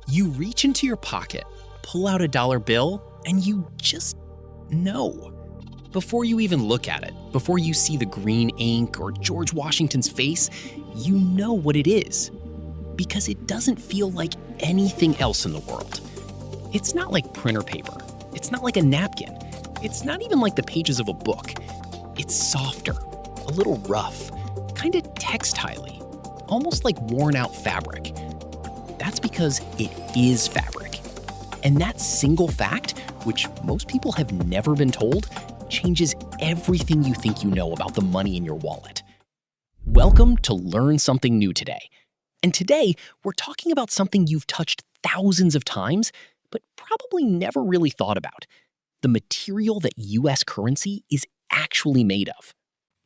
You reach into your pocket, pull out a dollar bill, and you just know. Before you even look at it, before you see the green ink or George Washington's face, you know what it is. Because it doesn't feel like anything else in the world. It's not like printer paper. It's not like a napkin. It's not even like the pages of a book. It's softer, a little rough, kind of textile-y, almost like worn-out fabric. That's because it is fabric. And that single fact, which most people have never been told, changes everything you think you know about the money in your wallet. Welcome to Learn Something New today. And today, we're talking about something you've touched thousands of times, but probably never really thought about. The material that U.S. currency is actually made of.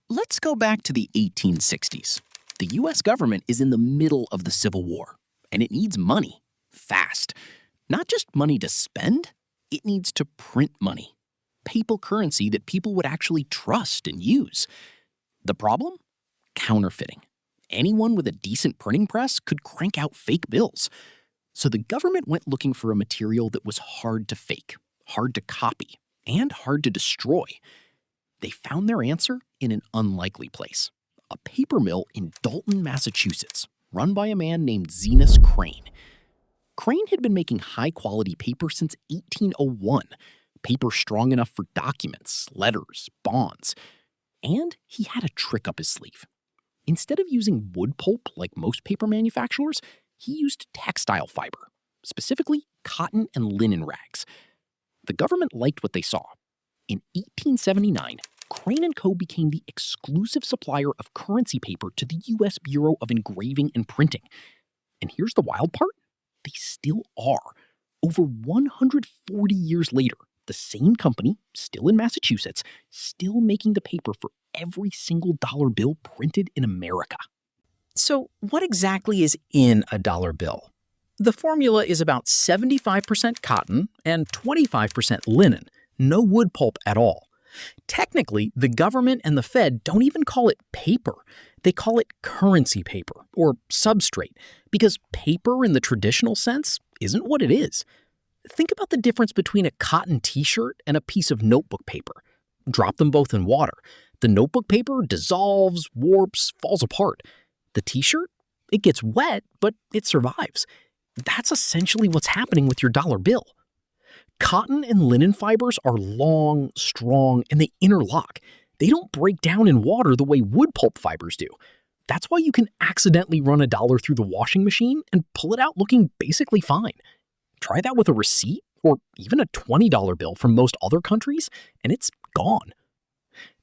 Let's go back to the 1860s. The U.S. government is in the middle of the Civil War, and it needs money, fast. Not just money to spend, it needs to print money. Paper currency that people would actually trust and use. The problem? Counterfeiting. Anyone with a decent printing press could crank out fake bills. So the government went looking for a material that was hard to fake, hard to copy, and hard to destroy. They found their answer in an unlikely place. A paper mill in Dalton, Massachusetts, run by a man named Zenas Crane. Crane had been making high-quality paper since 1801, paper strong enough for documents, letters, bonds. And he had a trick up his sleeve. Instead of using wood pulp like most paper manufacturers, he used textile fiber, specifically cotton and linen rags. The government liked what they saw. In 1879, Crane & Co. became the exclusive supplier of currency paper to the U.S. Bureau of Engraving and Printing. And here's the wild part. They still are. Over 140 years later, the same company, still in Massachusetts, still making the paper for every single dollar bill printed in America. So what exactly is in a dollar bill? The formula is about 75% cotton and 25% linen, no wood pulp at all. Technically, the government and the Fed don't even call it paper. They call it currency paper, or substrate, because paper in the traditional sense isn't what it is. Think about the difference between a cotton t-shirt and a piece of notebook paper. Drop them both in water. The notebook paper dissolves, warps, falls apart. The t-shirt? It gets wet, but it survives. That's essentially what's happening with your dollar bill. Cotton and linen fibers are long, strong, and they interlock. They don't break down in water the way wood pulp fibers do. That's why you can accidentally run a dollar through the washing machine and pull it out looking basically fine. Try that with a receipt or even a $20 bill from most other countries, and it's gone.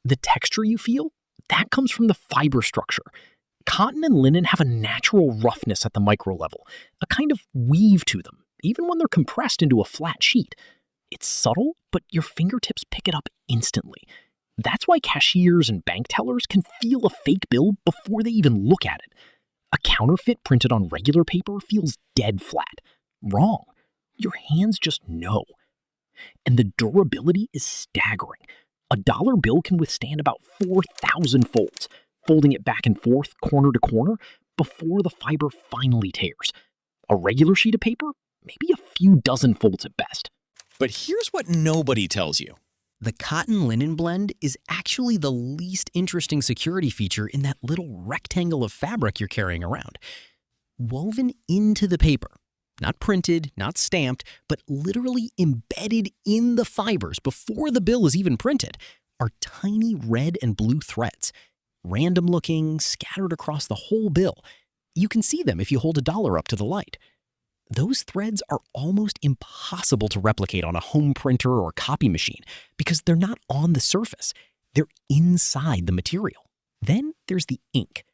The texture you feel, that comes from the fiber structure. Cotton and linen have a natural roughness at the micro level, a kind of weave to them, even when they're compressed into a flat sheet. It's subtle, but your fingertips pick it up instantly. That's why cashiers and bank tellers can feel a fake bill before they even look at it. A counterfeit printed on regular paper feels dead flat. Wrong. Your hands just know. And the durability is staggering. A dollar bill can withstand about 4,000 folds, folding it back and forth, corner to corner, before the fiber finally tears. A regular sheet of paper? Maybe a few dozen folds at best. But here's what nobody tells you. The cotton-linen blend is actually the least interesting security feature in that little rectangle of fabric you're carrying around. Woven into the paper, not printed, not stamped, but literally embedded in the fibers before the bill is even printed, are tiny red and blue threads, random looking, scattered across the whole bill. You can see them if you hold a dollar up to the light. Those threads are almost impossible to replicate on a home printer or copy machine because they're not on the surface. They're inside the material. Then there's the ink.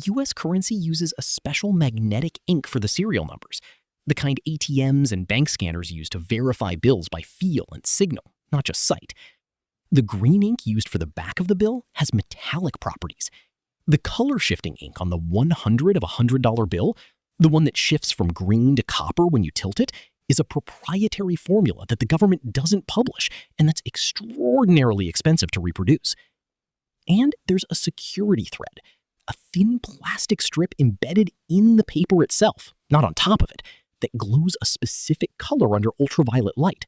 U.S. currency uses a special magnetic ink for the serial numbers, the kind ATMs and bank scanners use to verify bills by feel and signal, not just sight. The green ink used for the back of the bill has metallic properties. The color-shifting ink on the 100 of a $100 bill, the one that shifts from green to copper when you tilt it, is a proprietary formula that the government doesn't publish and that's extraordinarily expensive to reproduce. And there's a security thread, a thin plastic strip embedded in the paper itself, not on top of it, that glows a specific color under ultraviolet light.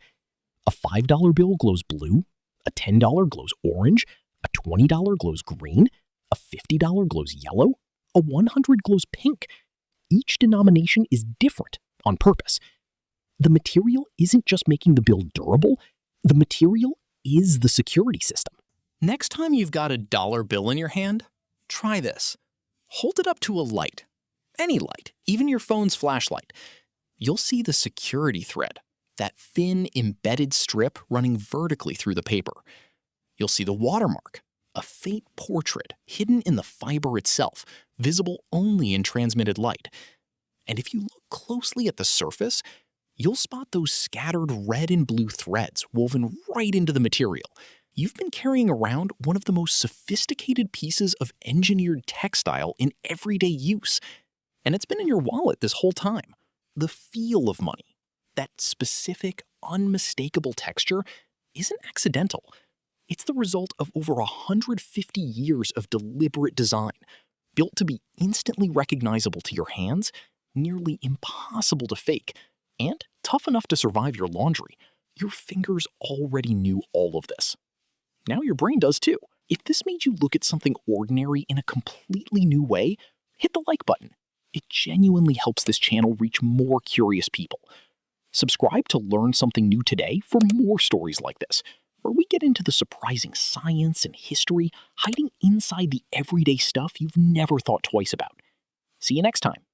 A $5 bill glows blue, a $10 glows orange, a $20 glows green, a $50 glows yellow, a $100 glows pink. Each denomination is different on purpose. The material isn't just making the bill durable, the material is the security system. Next time you've got a dollar bill in your hand, try this. Hold it up to a light. Any light, even your phone's flashlight. You'll see the security thread, that thin, embedded strip running vertically through the paper. You'll see the watermark, a faint portrait hidden in the fiber itself, visible only in transmitted light. And if you look closely at the surface, you'll spot those scattered red and blue threads woven right into the material. You've been carrying around one of the most sophisticated pieces of engineered textile in everyday use. And it's been in your wallet this whole time. The feel of money, that specific, unmistakable texture, isn't accidental. It's the result of over 150 years of deliberate design, built to be instantly recognizable to your hands, nearly impossible to fake, and tough enough to survive your laundry. Your fingers already knew all of this. Now your brain does too. If this made you look at something ordinary in a completely new way, hit the like button. It genuinely helps this channel reach more curious people. Subscribe to learn something new today for more stories like this, where we get into the surprising science and history hiding inside the everyday stuff you've never thought twice about. See you next time.